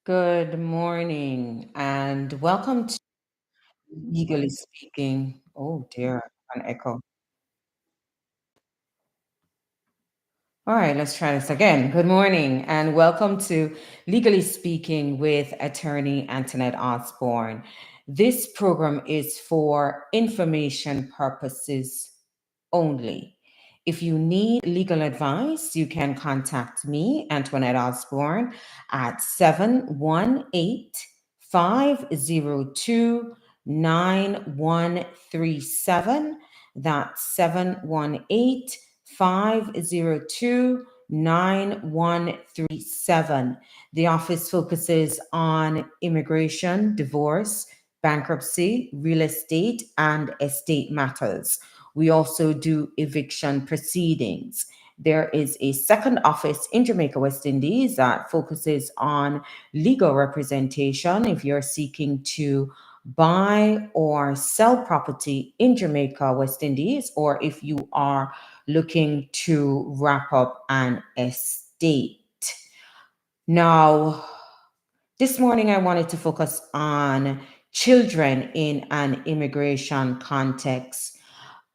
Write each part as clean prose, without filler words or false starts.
Good morning and welcome to Legally Speaking. Oh dear, an echo. All right, let's try this again. Good morning and welcome to Legally Speaking with attorney Antoinette Osborne. This program is for information purposes only. If you need legal advice, you can contact me, Antoinette Osborne, at 718 502 9137. That's 718 502 9137. The office focuses on immigration, divorce, bankruptcy, real estate, and estate matters. We also do eviction proceedings. There is a second office in Jamaica, West Indies that focuses on legal representation if you're seeking to buy or sell property in Jamaica, West Indies, or if you are looking to wrap up an estate. Now, this morning I wanted to focus on children in an immigration context.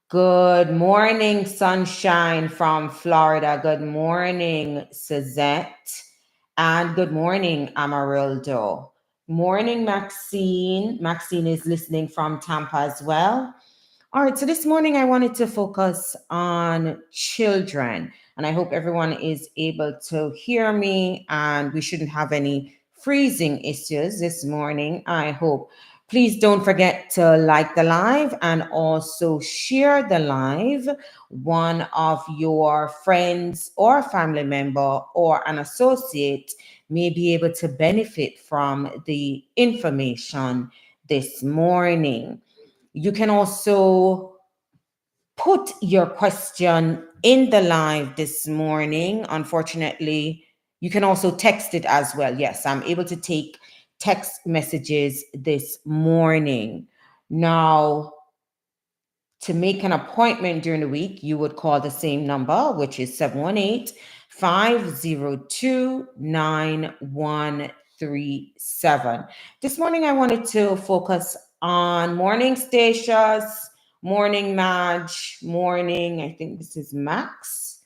Good morning, sunshine from Florida. Good morning, Suzette. And good morning, Amarildo. Morning, Maxine. Maxine is listening from Tampa as well. All right, so this morning I wanted to focus on children, and I hope everyone is able to hear me and we shouldn't have any freezing issues this morning. I hope. Please don't forget to like the live and also share the live. One of your friends or family member or an associate may be able to benefit from the information this morning. You can also put your question in the live this morning. Unfortunately, you can also text it as well. Yes, I'm able to take text messages this morning. Now, to make an appointment during the week, you would call the same number, which is 718 502 9137. This morning, I wanted to focus on morning Stasias, morning Madge, morning, I think this is Max.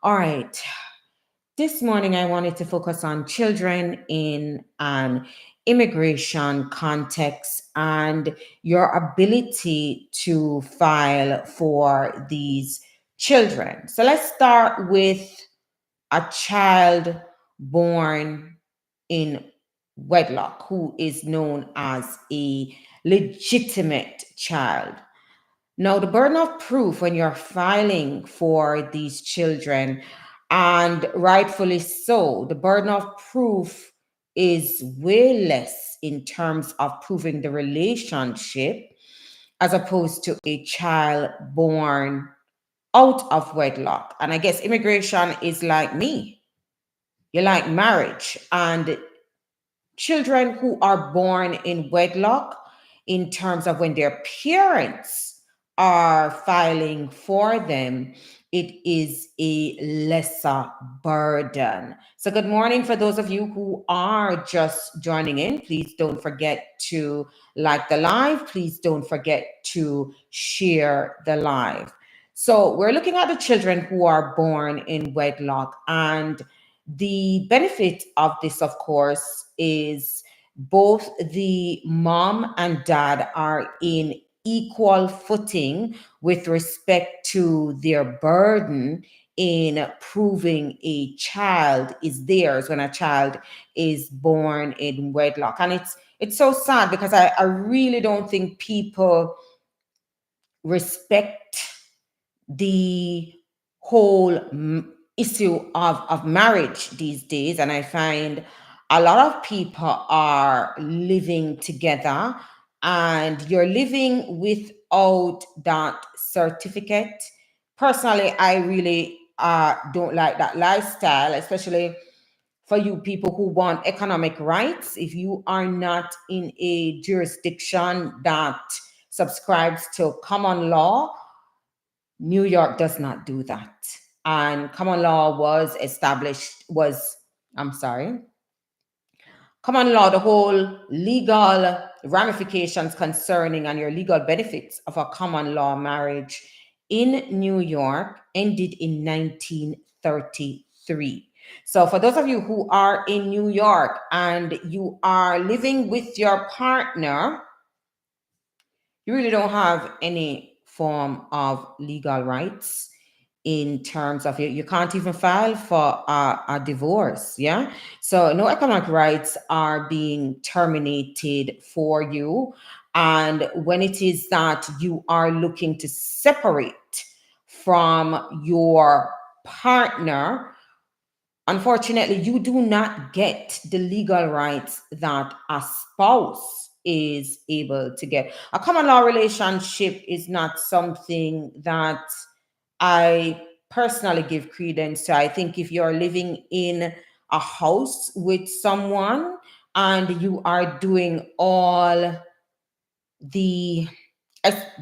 All right. This morning, I wanted to focus on children in an immigration context and your ability to file for these children. So let's start with a child born in wedlock who is known as a legitimate child. Now, the burden of proof when you're filing for these children, and rightfully so, the burden of proof is way less in terms of proving the relationship as opposed to a child born out of wedlock. And I guess immigration is like me. You like marriage, and children who are born in wedlock, in terms of when their parents are filing for them, it is a lesser burden. So, good morning for those of you who are just joining in. Please don't forget to like the live. Please don't forget to share the live. So, we're looking at the children who are born in wedlock, and the benefit of this, of course, is both the mom and dad are in equal footing with respect to their burden in proving a child is theirs when a child is born in wedlock. And it's so sad because I really don't think people respect the whole issue of marriage these days. And I find a lot of people are living together and you're living without that certificate. Personally, I really don't like that lifestyle, especially for you people who want economic rights. If you are not in a jurisdiction that subscribes to common law, New York does not do that. And common law was established, I'm sorry, Common law, the whole legal ramifications concerning and your legal benefits of a common law marriage in New York ended in 1933. So, for those of you who are in New York and you are living with your partner, you really don't have any form of legal rights in terms of you can't even file for a divorce. Yeah, so no economic rights are being terminated for you. And when it is that you are looking to separate from your partner, unfortunately, you do not get the legal rights that a spouse is able to get. A common law relationship is not something that I personally give credence to. I think if you're living in a house with someone and you are doing all the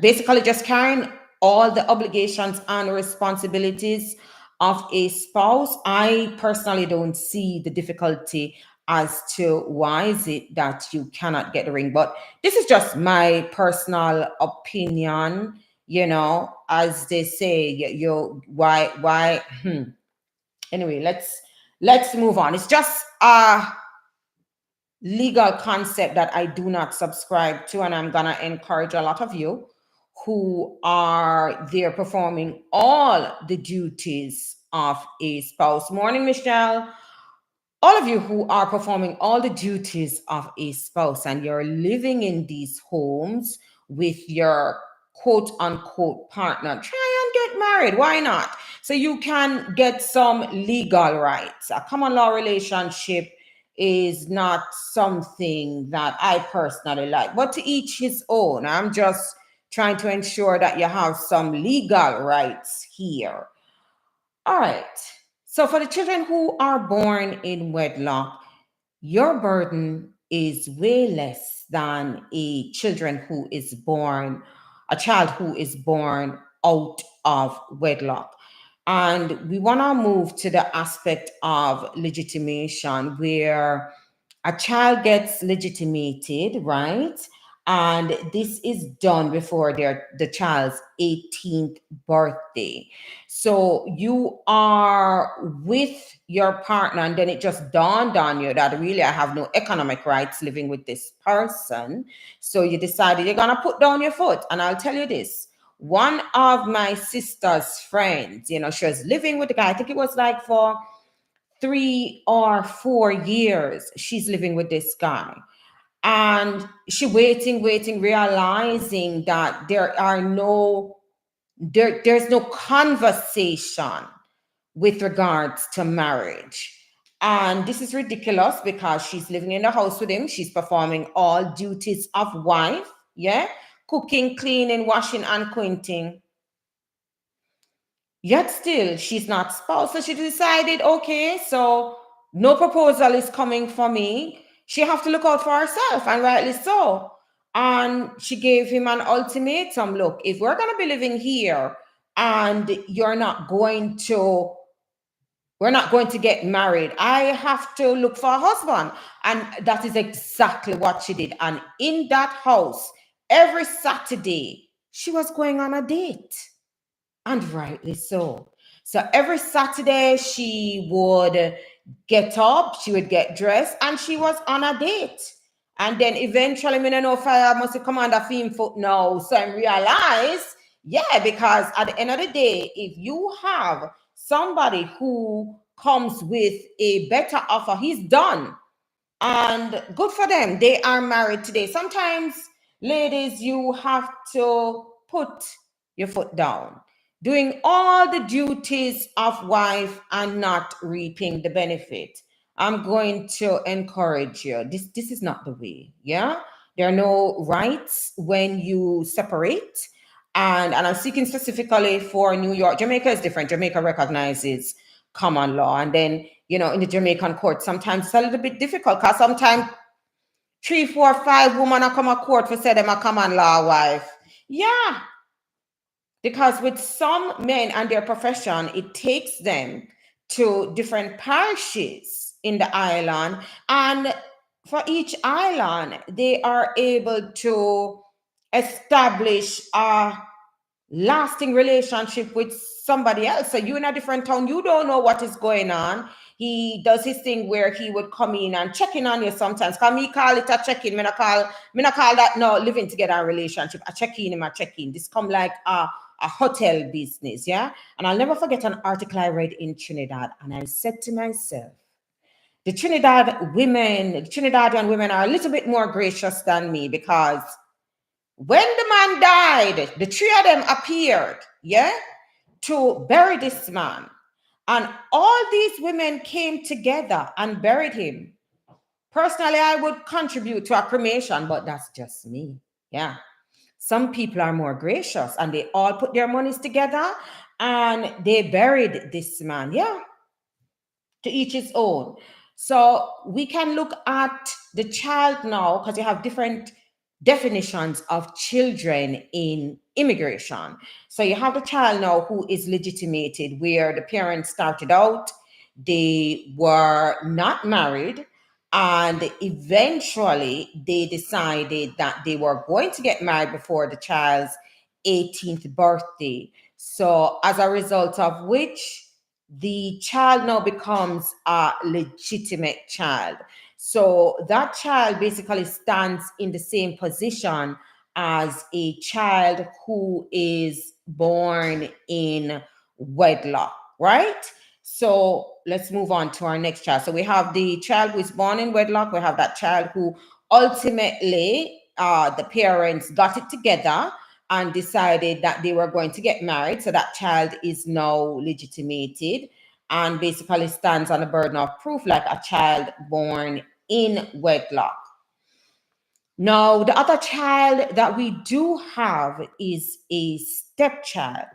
basically just carrying all the obligations and responsibilities of a spouse, I personally don't see the difficulty as to why is it that you cannot get the ring. But this is just my personal opinion. As they say, why anyway, let's move on. It's just a legal concept that I do not subscribe to, and I'm gonna encourage a lot of you who are there performing all the duties of a spouse. Morning, Michelle. All of you who are performing all the duties of a spouse and you're living in these homes with your quote unquote partner, try and get married. Why not? So you can get some legal rights. A common law relationship is not something that I personally like, but to each his own. I'm just trying to ensure that you have some legal rights here. All right. So for the children who are born in wedlock, your burden is way less than a child who is born out of wedlock. And we want to move to the aspect of legitimation where a child gets legitimated, right? And this is done before the child's 18th birthday. So you are with your partner, and then it just dawned on you that really I have no economic rights living with this person. So you decided you're gonna put down your foot. And I'll tell you this. One of my sister's friends, she was living with the guy. I think it was like for 3 or 4 years she's living with this guy, and she waiting, realizing that there's no conversation with regards to marriage. And this is ridiculous because she's living in the house with him, she's performing all duties of wife, yeah, cooking, cleaning, washing, and cleaning. Yet still, she's not spouse. So she decided, okay, so no proposal is coming for me. She have to look out for herself, and rightly so. And she gave him an ultimatum. Look, if we're going to be living here and we're not going to get married, I have to look for a husband. And that is exactly what she did. And in that house, every Saturday, she was going on a date. And rightly so. So every Saturday she would get up, she would get dressed, and she was on a date. And then eventually, I don't know if I must come on the film foot now. So I realized, yeah, because at the end of the day, if you have somebody who comes with a better offer, he's done. And good for them. They are married today. Sometimes, ladies, you have to put your foot down, doing all the duties of wife and not reaping the benefit. I'm going to encourage you. This is not the way. Yeah, there are no rights when you separate. And I'm speaking specifically for New York. Jamaica is different. Jamaica recognizes common law, and then in the Jamaican court, sometimes it's a little bit difficult because sometimes 3, 4, 5 women are come to court for say them a common law wife. Yeah, because with some men and their profession, it takes them to different parishes in the island, and for each island, they are able to establish a lasting relationship with somebody else. So you in a different town, you don't know what is going on. He does his thing where he would come in and check in on you sometimes. Cause me call it a check-in. Me not call that no living together relationship. A check-in him a check-in. This come like a hotel business, yeah. And I'll never forget an article I read in Trinidad, and I said to myself, the Trinidadian women are a little bit more gracious than me, because when the man died, the three of them appeared, yeah, to bury this man. And all these women came together and buried him. Personally, I would contribute to a cremation, but that's just me. Yeah. Some people are more gracious and they all put their monies together and they buried this man. Yeah. To each his own. So we can look at the child now, because you have different definitions of children in immigration. So you have the child now who is legitimated, where the parents started out, they were not married, and eventually they decided that they were going to get married before the child's 18th birthday. So as a result of which, the child now becomes a legitimate child. So that child basically stands in the same position as a child who is born in wedlock, right? So let's move on to our next child. So we have the child who is born in wedlock. We have that child who ultimately the parents got it together and decided that they were going to get married. So that child is now legitimated and basically stands on the burden of proof like a child born in wedlock. Now, the other child that we do have is a stepchild.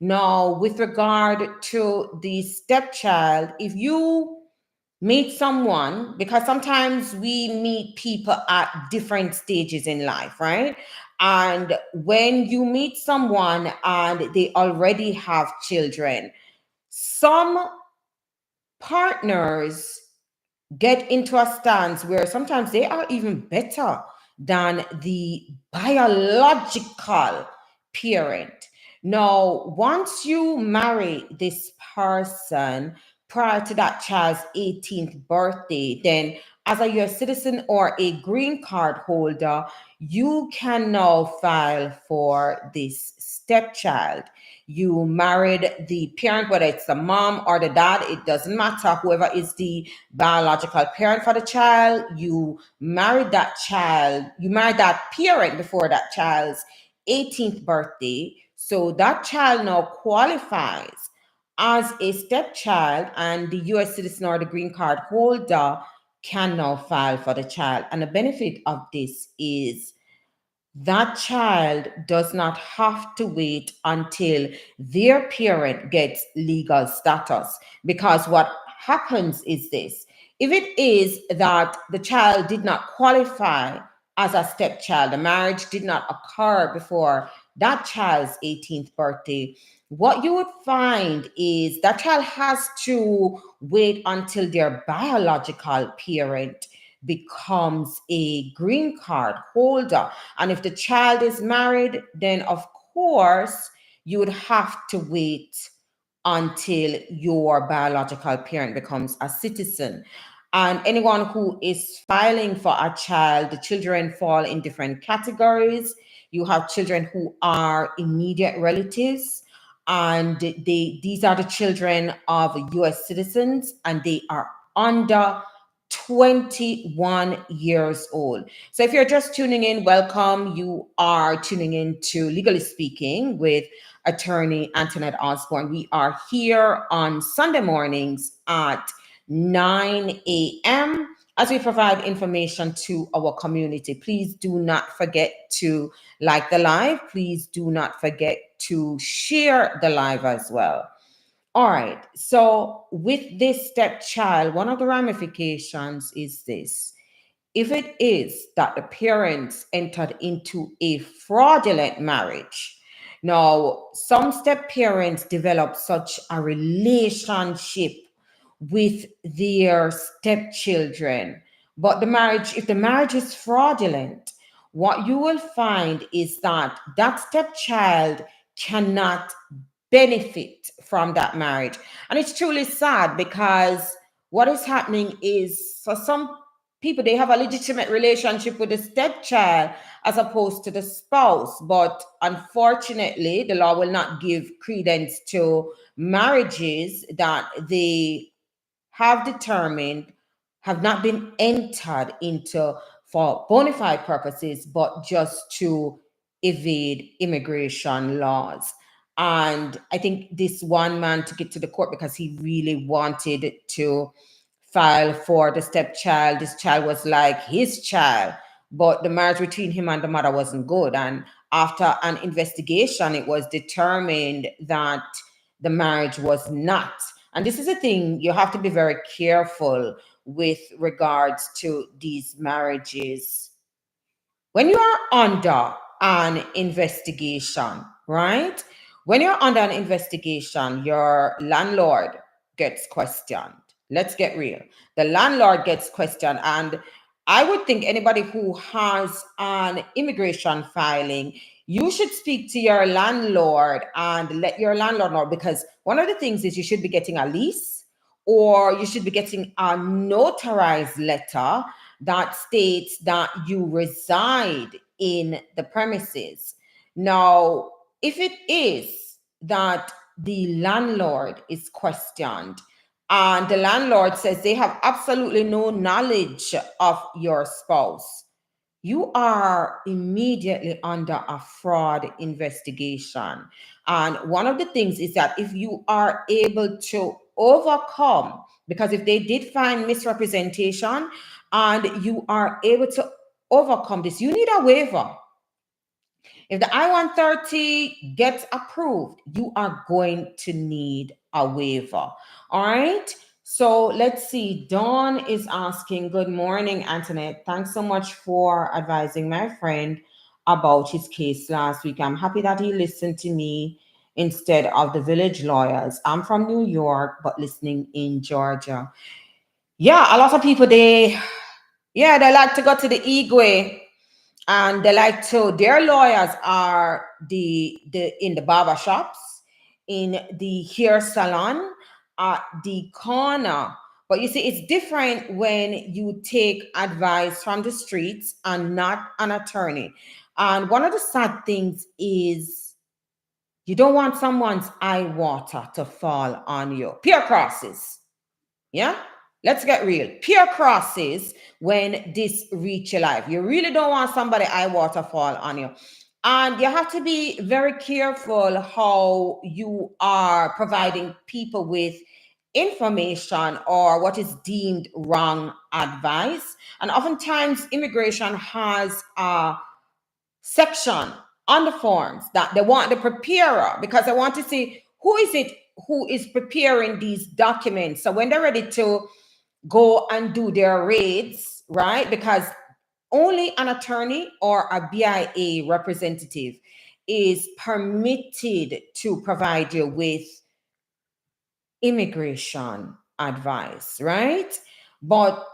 Now, with regard to the stepchild, if you meet someone, because sometimes we meet people at different stages in life, right? And when you meet someone and they already have children, some partners get into a stance where sometimes they are even better than the biological parent. Now, once you marry this person prior to that child's 18th birthday, then as a US citizen or a green card holder, you can now file for this stepchild. You married the parent, whether it's the mom or the dad, it doesn't matter. Whoever is the biological parent for the child, you married that parent before that child's 18th birthday. So that child now qualifies as a stepchild, and the US citizen or the green card holder can now file for the child. And the benefit of this is that child does not have to wait until their parent gets legal status. Because what happens is this: if it is that the child did not qualify as a stepchild, the marriage did not occur before that child's 18th birthday, what you would find is that child has to wait until their biological parent becomes a green card holder. And if the child is married, then of course you would have to wait until your biological parent becomes a citizen. And anyone who is filing for a child, the children fall in different categories. You have children who are immediate relatives, and these are the children of US citizens, and they are under 21 years old. So if you're just tuning in, welcome. You are tuning in to Legally Speaking with attorney Antoinette Osborne. We are here on Sunday mornings at 9 a.m. as we provide information to our community. Please do not forget to like the live. Please do not forget to share the live as well. All right. So with this stepchild, one of the ramifications is this: if it is that the parents entered into a fraudulent marriage, now some step parents develop such a relationship with their stepchildren But if the marriage is fraudulent, what you will find is that that stepchild cannot benefit from that marriage. And it's truly sad because what is happening is for some people, they have a legitimate relationship with the stepchild as opposed to the spouse. But unfortunately, the law will not give credence to marriages that they have determined have not been entered into for bona fide purposes, but just to evade immigration laws. And I think this one man took it to the court because he really wanted to file for the stepchild. This child was like his child, but the marriage between him and the mother wasn't good. And after an investigation, it was determined that the marriage was not. And this is a thing you have to be very careful with regards to these marriages. When you are under an investigation, right? When you're under an investigation, your landlord gets questioned. Let's get real. The landlord gets questioned. And I would think anybody who has an immigration filing, you should speak to your landlord and let your landlord know, because one of the things is you should be getting a lease, or you should be getting a notarized letter that states that you reside in the premises. Now, if it is that the landlord is questioned and the landlord says they have absolutely no knowledge of your spouse, you are immediately under a fraud investigation. And one of the things is that if you are able to overcome, because if they did find misrepresentation and you are able to overcome this, you need a waiver. If the I-130 gets approved, you are going to need a waiver. All right. So let's see. Dawn is asking, good morning, Antoinette. Thanks so much for advising my friend about his case last week. I'm happy that he listened to me instead of the village lawyers. I'm from New York, but listening in Georgia. Yeah, a lot of people, they like to go to the Igwe, and they like to, their lawyers are the in the barber shops, in the hair salon, at the corner. But you see, it's different when you take advice from the streets and not an attorney. And one of the sad things is you don't want someone's eye water to fall on you. Peer crosses. Yeah? Let's get real. Peer crosses when this reach your life. You really don't want somebody eye water fall on you. And you have to be very careful how you are providing people with information or what is deemed wrong advice. And oftentimes immigration has a section on the forms that they want the preparer, because they want to see who is it who is preparing these documents. So when they're ready to go and do their raids, right? Because only an attorney or a BIA representative is permitted to provide you with immigration advice, right? But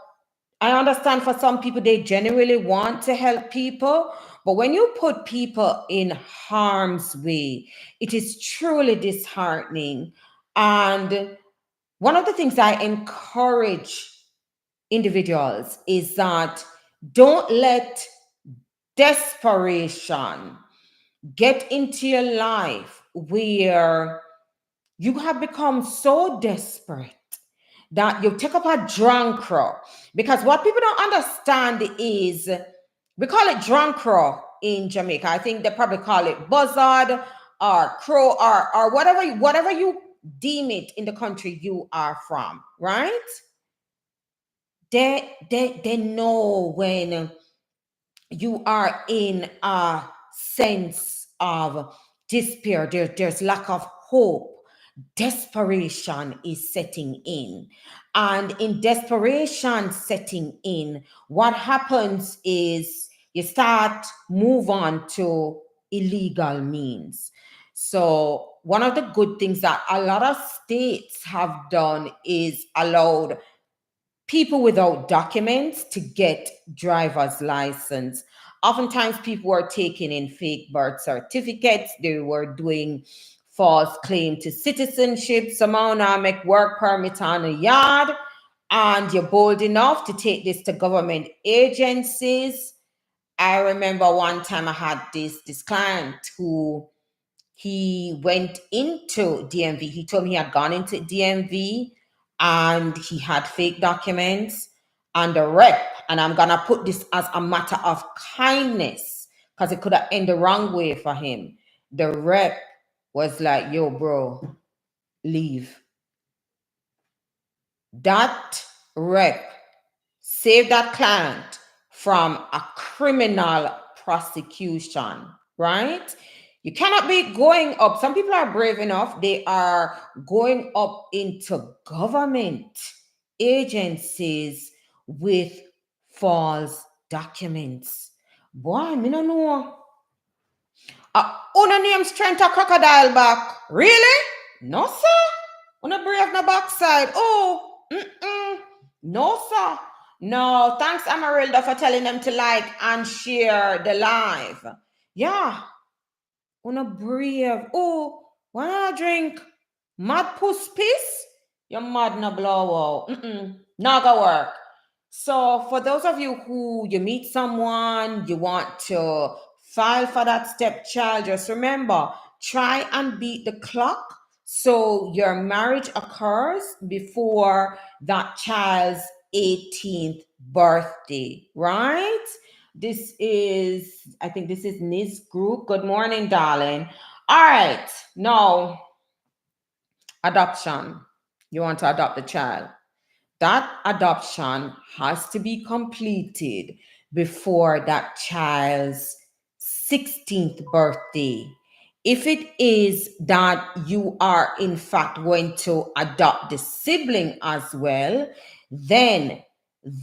I understand for some people, they genuinely want to help people. But when you put people in harm's way, it is truly disheartening. And one of the things I encourage individuals is that don't let desperation get into your life where you have become so desperate that you take up a drunk crow. Because what people don't understand is, we call it drunk crow in Jamaica. I think they probably call it buzzard or crow or whatever you deem it in the country you are from, right? They know when you are in a sense of despair, there's lack of hope, desperation is setting in. And in desperation setting in, what happens is you start move on to illegal means. So one of the good things that a lot of states have done is allowed people without documents to get driver's license. Oftentimes people were taking in fake birth certificates. They were doing false claim to citizenship. Somehow now make work permit on a yard, and you're bold enough to take this to government agencies. I remember one time I had this client who he went into DMV. He told me he had gone into DMV and he had fake documents, and the rep, and I'm gonna put this as a matter of kindness because it could have ended the wrong way for him. The rep was like, yo, bro, leave. That rep saved that client from a criminal prosecution, right? You cannot be going up. Some people are brave enough. They are going up into government agencies with false documents. Boy, me no know. Una name strength a crocodile back. Really? No, sir. Una brave na backside. Oh, no, sir. No, thanks, Amarilda, for telling them to like and share the live. Yeah. Una brave. Oh, wanna drink mad puss piss? You're mad na blow out. Not gonna work. So for those of you who you meet someone, you want to file for that stepchild, just remember, try and beat the clock so your marriage occurs before that child's 18th birthday, right? I think this is Niz Group. Good morning, darling. All right, now, adoption. You want to adopt a child. That adoption has to be completed before that child's 16th birthday. If it is that you are in fact going to adopt the sibling as well, then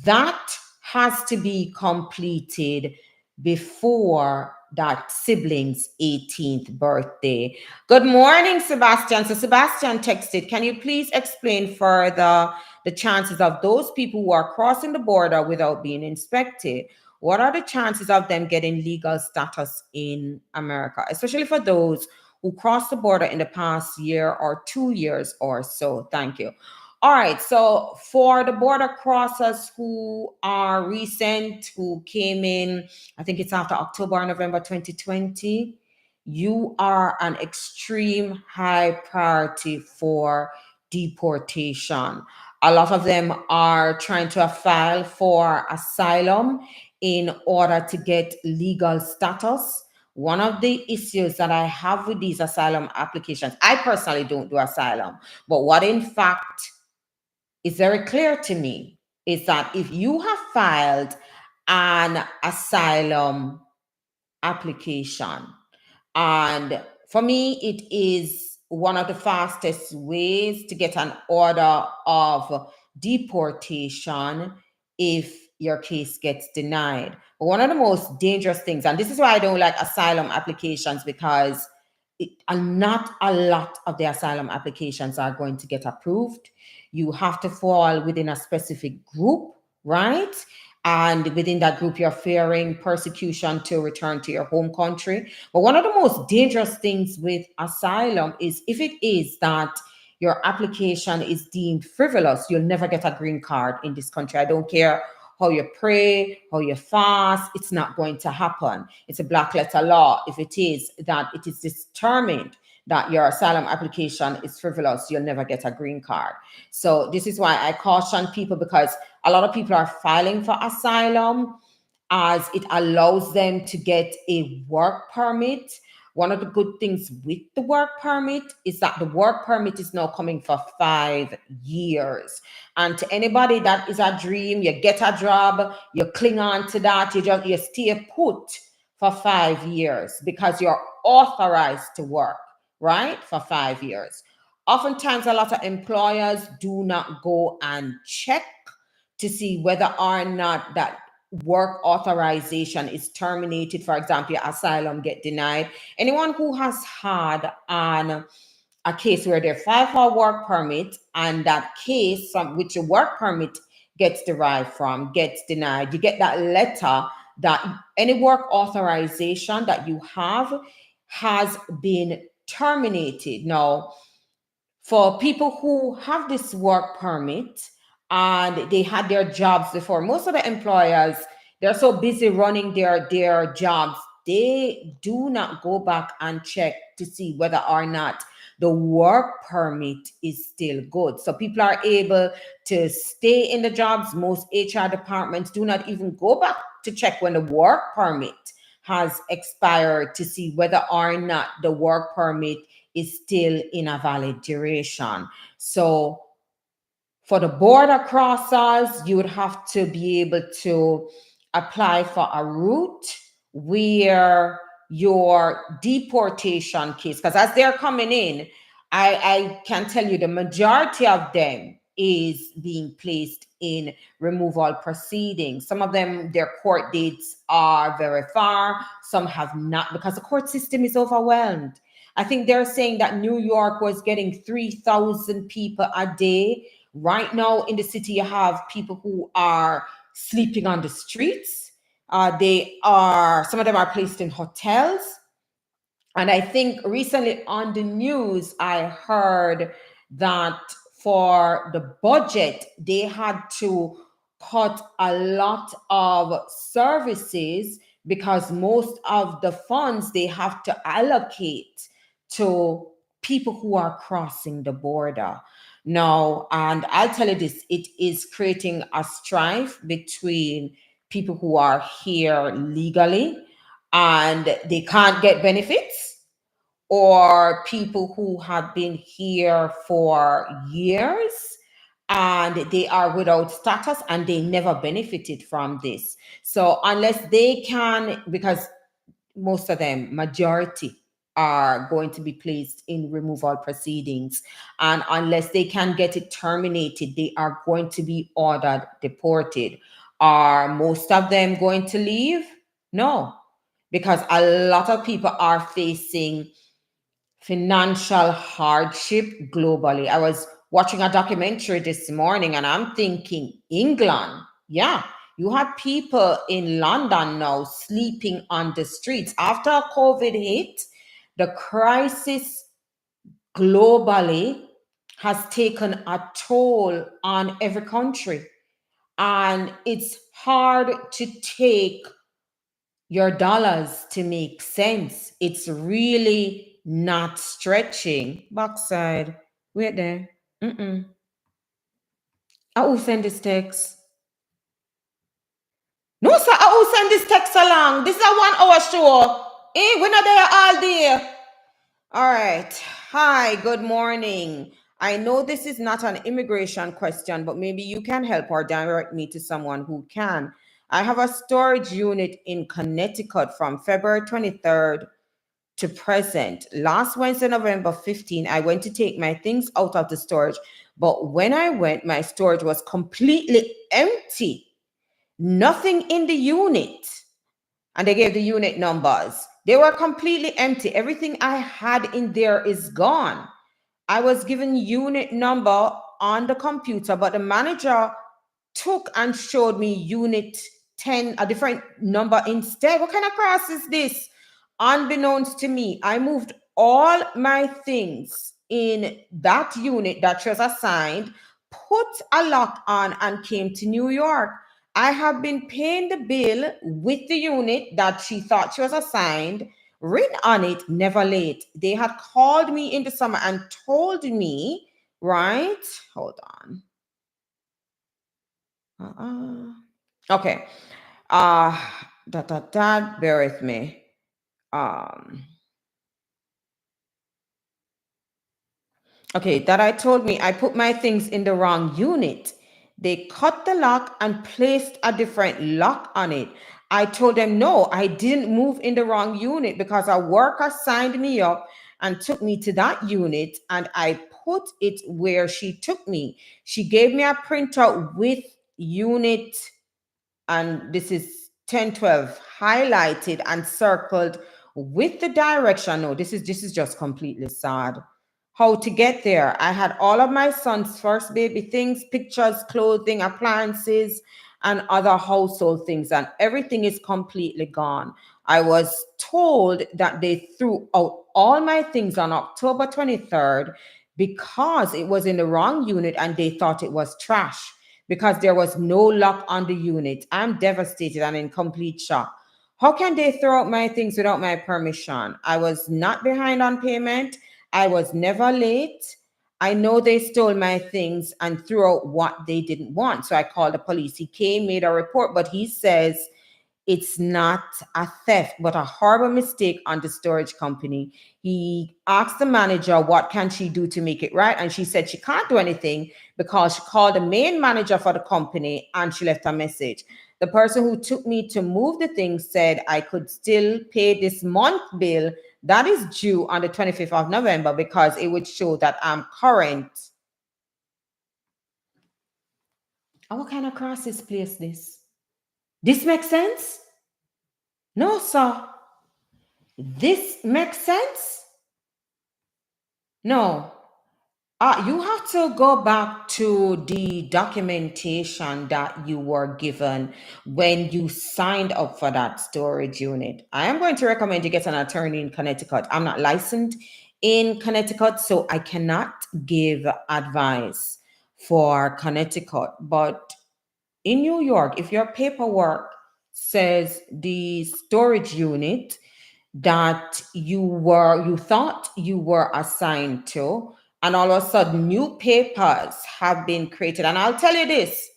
that has to be completed before that sibling's 18th birthday. Good morning, Sebastian. So Sebastian texted, can you please explain further the chances of those people who are crossing the border without being inspected? What are the chances of them getting legal status in America, especially for those who crossed the border in the past year or 2 years or so? Thank you. All right, so for the border crossers who are recent, who came in, I think it's after October or November 2020, you are an extreme high priority for deportation. A lot of them are trying to file for asylum in order to get legal status. One of the issues that I have with these asylum applications, I personally don't do asylum, but what in fact is very clear to me is that if you have filed an asylum application, and for me, it is one of the fastest ways to get an order of deportation if your case gets denied. But one of the most dangerous things, and this is why I don't like asylum applications, because not a lot of the asylum applications are going to get approved. You have to fall within a specific group, right? And within that group, you're fearing persecution to return to your home country. But one of the most dangerous things with asylum is if it is that your application is deemed frivolous, you'll never get a green card in this country. I don't care how you pray, how you fast, it's not going to happen. It's a black letter law. If it is that it is determined that your asylum application is frivolous, you'll never get a green card. So this is why I caution people, because a lot of people are filing for asylum as it allows them to get a work permit. One of the good things with the work permit is that the work permit is now coming for 5 years. And to anybody that is a dream, you get a job, you cling on to that, you stay put for 5 years because you're authorized to work, right? For 5 years. Oftentimes, a lot of employers do not go and check to see whether or not that work authorization is terminated. For example, your asylum get denied. Anyone who has had a case where they filed for a work permit and that case from which a work permit gets derived from, gets denied. You get that letter that any work authorization that you have has been terminated. Now, for people who have this work permit and they had their jobs before, most of the employers, they're so busy running their jobs, they do not go back and check to see whether or not the work permit is still good. So people are able to stay in the jobs. Most HR departments do not even go back to check when the work permit has expired to see whether or not the work permit is still in a valid duration. So for the border crossers, you would have to be able to apply for a route where your deportation case, because as they're coming in, I can tell you the majority of them is being placed in removal proceedings. Some of them, their court dates are very far. Some have not, because the court system is overwhelmed. I think they're saying that New York was getting 3,000 people a day. Right now in the city, you have people who are sleeping on the streets. Some of them are placed in hotels. And I think recently on the news, I heard that for the budget, they had to cut a lot of services because most of the funds they have to allocate to people who are crossing the border. Now, and I'll tell you this, it is creating a strife between people who are here legally and they can't get benefits, or people who have been here for years and they are without status and they never benefited from this. So unless they can, because most of them, majority, are going to be placed in removal proceedings, and unless they can get it terminated, they are going to be ordered deported. Are most of them going to leave? No, because a lot of people are facing financial hardship globally. I was watching a documentary this morning and I'm thinking, England, yeah, you have people in London now sleeping on the streets. After COVID hit, the crisis globally has taken a toll on every country. And it's hard to take your dollars to make sense. It's really not stretching. Backside. Wait there. Mm-mm. I will send this text. No, sir, I will send this text along. This is a 1 hour show. We're not there all day. All right. Hi, good morning. I know this is not an immigration question, but maybe you can help or direct me to someone who can. I have a storage unit in Connecticut from February 23rd to present. Last Wednesday, November 15, I went to take my things out of the storage, but when I went, my storage was completely empty. Nothing in the unit. And they gave the unit numbers. They were completely empty. Everything I had in there is gone. I was given unit number on the computer, but the manager took and showed me unit 10, a different number instead. What kind of cross is this? Unbeknownst to me, I moved all my things in that unit that she was assigned, put a lock on, and came to New York. I have been paying the bill with the unit that she thought she was assigned, written on it, never late. They had called me in the summer and told me, right? Hold on. Okay. Bear with me. Okay, that I told me I put my things in the wrong unit. They cut the lock and placed a different lock on it. I told them, no, I didn't move in the wrong unit because a worker signed me up and took me to that unit, and I put it where she took me. She gave me a printout with unit, and this is 1012 highlighted and circled with the direction. No, this is just completely sad. how to get there. I had all of my son's first baby things, pictures, clothing, appliances, and other household things, and everything is completely gone. I was told that they threw out all my things on October 23rd because it was in the wrong unit and they thought it was trash because there was no lock on the unit. I'm devastated and in complete shock. How can they throw out my things without my permission? I was not behind on payment. I was never late. I know they stole my things and threw out what they didn't want. So I called the police. He came, made a report, but he says it's not a theft, but a horrible mistake on the storage company. He asked the manager, what can she do to make it right? And she said she can't do anything because she called the main manager for the company and she left a message. The person who took me to move the things said I could still pay this month bill that is due on the 25th of November because it would show that I'm current. Oh, what kind of crisis place this? This makes sense? No, sir. This makes sense? No. You have to go back to the documentation that you were given when you signed up for that storage unit. I am going to recommend you get an attorney in Connecticut. I'm not licensed in Connecticut, so I cannot give advice for Connecticut. But in New York, if your paperwork says the storage unit that you thought you were assigned to, and all of a sudden new papers have been created, and I'll tell you this,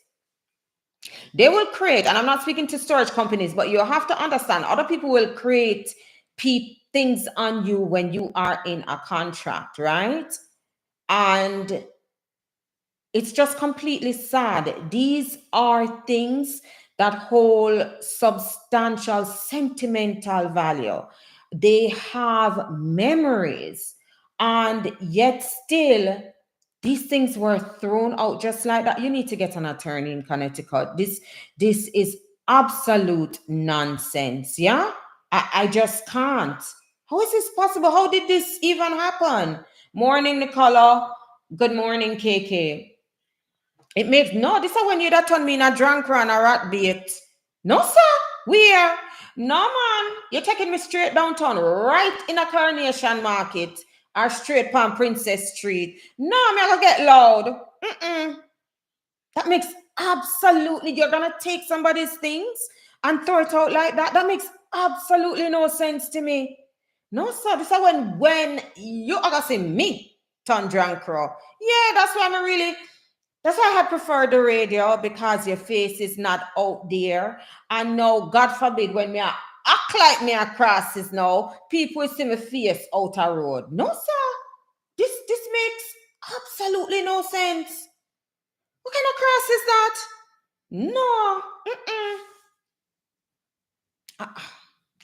they will create, and I'm not speaking to storage companies, but you have to understand other people will create things on you when you are in a contract, right? And it's just completely sad. These are things that hold substantial sentimental value. They have memories, and yet still these things were thrown out just like that. You need to get an attorney in Connecticut. This is absolute nonsense. Yeah, I just can't. How is this possible? How did this even happen? Morning, Nicola. Good morning, KK. It makes no. This is when you that turn me in a drunk run a rat bait. No, sir. Where? No, man. You're taking me straight downtown, right in a Coronation Market, or straight on Princess Street. No, I'm gonna get loud. That makes absolutely. You're gonna take somebody's things and throw it out like that. That makes absolutely no sense to me. No, sir. This is when you are gonna say me turn drunk crow. Yeah, that's why I'm really. That's why I prefer the radio, because your face is not out there. And no, God forbid, when me act like me across this now, people will see my face out a road. No, sir. This makes absolutely no sense. What kind of cross is that? No.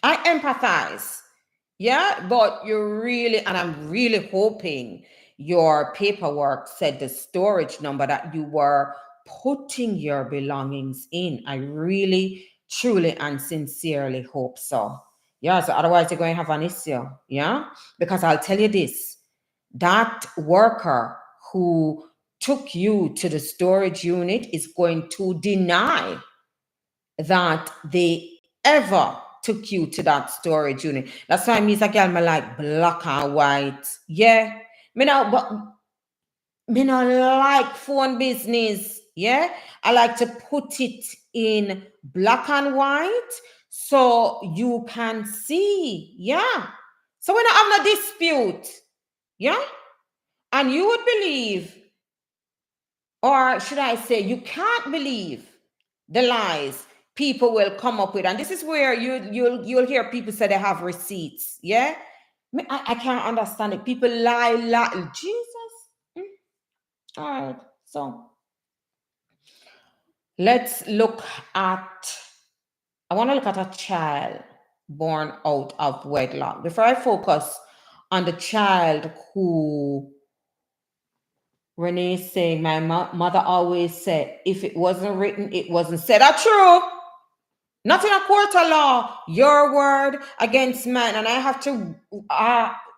I empathize. Yeah, but you're really, and I'm really hoping your paperwork said the storage number that you were putting your belongings in. I really, truly, and sincerely hope so. Yeah, so otherwise you're going to have an issue. Yeah, because I'll tell you this, that worker who took you to the storage unit is going to deny that they ever took you to that storage unit. That's why me as a girl, me like black and white. Yeah. But me not like phone business. Yeah. I like to put it in black and white so you can see. Yeah. So we don't have no dispute. Yeah. And you would believe, or should I say, you can't believe the lies people will come up with. And this is where you'll hear people say they have receipts. Yeah. I can't understand it. People lie. Jesus. All right. So let's look at, I want to look at a child born out of wedlock. Before I focus on the child who Renee is saying, my mother always said, if it wasn't written, it wasn't said. That's true. Not in a court of law, your word against man. And I have to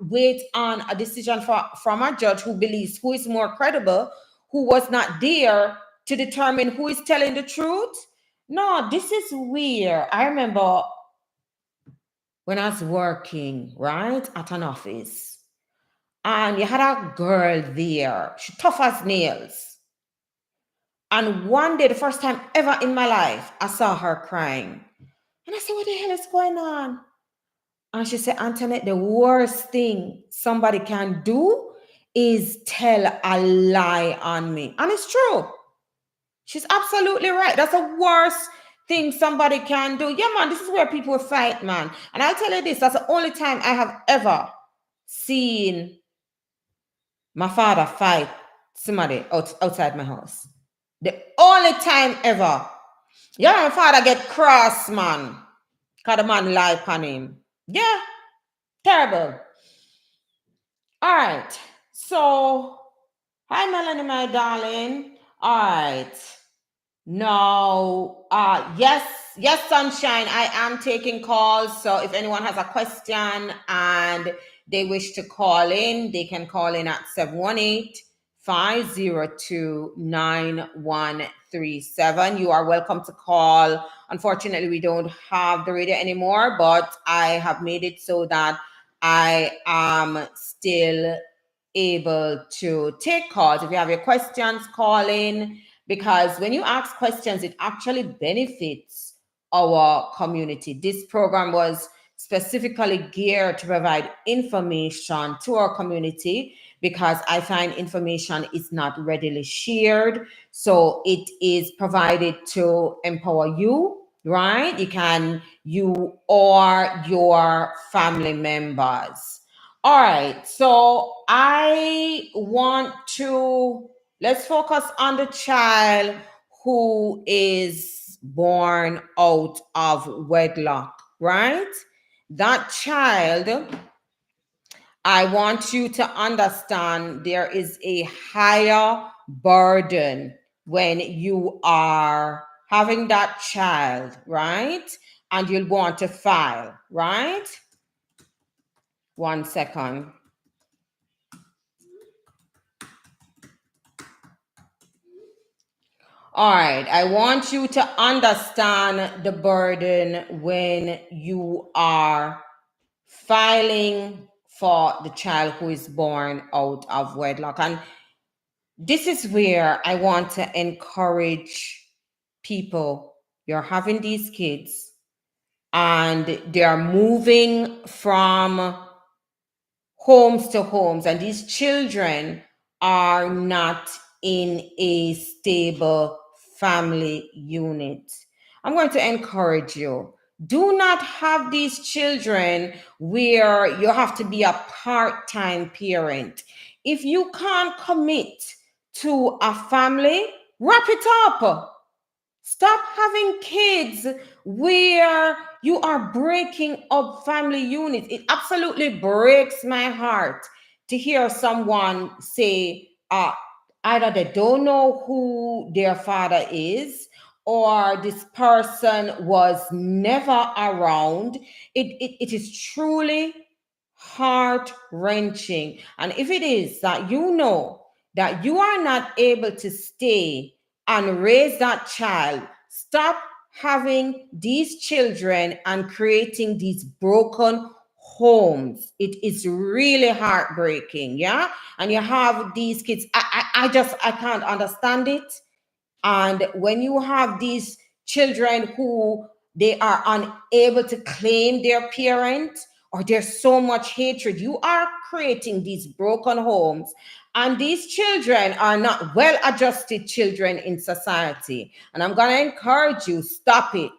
wait on a decision from a judge who believes who is more credible, who was not there to determine who is telling the truth. No, this is weird. I remember when I was working, right, at an office, and you had a girl there, she tough as nails. And one day, the first time ever in my life, I saw her crying. And I said, what the hell is going on? And she said, Antoinette, the worst thing somebody can do is tell a lie on me. And it's true. She's absolutely right. That's the worst thing somebody can do. Yeah, man, this is where people fight, man. And I'll tell you this, that's the only time I have ever seen my father fight somebody outside my house. The only time ever. Yeah, my father get cross, man. Because the man lie on him. Yeah, terrible. All right. So, hi, Melanie, my darling. All right. Now, yes, sunshine. I am taking calls. So, if anyone has a question and they wish to call in, they can call in at 718-502-9137. You are welcome to call. Unfortunately, we don't have the radio anymore, but I have made it so that I am still able to take calls. If you have your questions, call in, because when you ask questions, it actually benefits our community. This program was specifically geared to provide information to our community, because I find information is not readily shared. So it is provided to empower you, right? You or your family members. All right, so let's focus on the child who is born out of wedlock, right? That child, I want you to understand there is a higher burden when you are having that child, right? And you'll want to file, right? 1 second. All right, I want you to understand the burden when you are filing for the child who is born out of wedlock. And this is where I want to encourage people. You're having these kids and they're moving from homes to homes, and these children are not in a stable family unit. I'm going to encourage you. Do not have these children where you have to be a part-time parent. If you can't commit to a family, wrap it up. Stop having kids where you are breaking up family units. It absolutely breaks my heart to hear someone say, either they don't know who their father is, or this person was never around. It is truly heart wrenching. And if it is that you know that you are not able to stay and raise that child, stop having these children and creating these broken homes. It is really heartbreaking. Yeah. And you have these kids. I can't understand it. And when you have these children who they are unable to claim their parent, or there's so much hatred, you are creating these broken homes. And these children are not well adjusted children in society. And I'm going to encourage you, stop it.